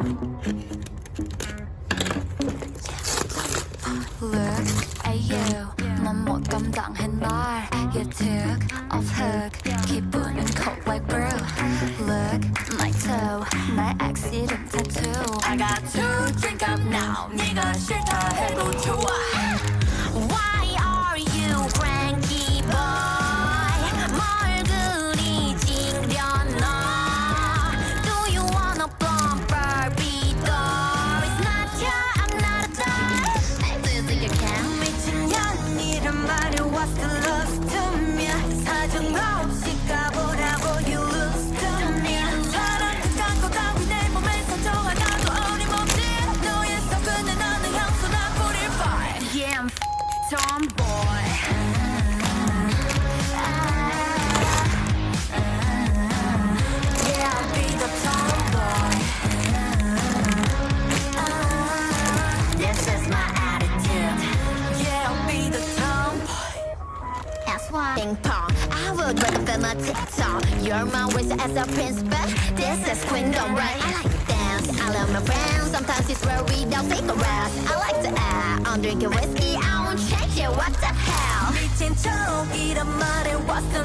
Look at you 넌 못 감당해 날 You took off hook 기분은 cold like brew Look my toe 날 accident tattoo I got to drink up now 네가 싫다 해도 좋아 Why are you cranky boy 뭘 그리 찡려나 Do you wanna bump Barbie doll It's not your I'm not a doll Do you think you can? 미친년이란 말이 What's the love to me 사정없이 가보라고 You lose to me 사랑 극한 거 따위 내 몸에 상처 하나도 어림없지 너의 속근에 나는 향수나 뿌릴 뻔 Yeah I'm tomboy Yeah I'll be the tomboy This is my attitude Yeah I'll be the tomboy That's why Ping pong, I would rather film a TikTok. You're my wizard as a prince, but this is queendom, right? I like to dance, I love my friends. Sometimes it's where we don't take a rest. I like to act, I'm drinking whiskey, I won't change it, what the hell? 미친 척이란 말에 What's the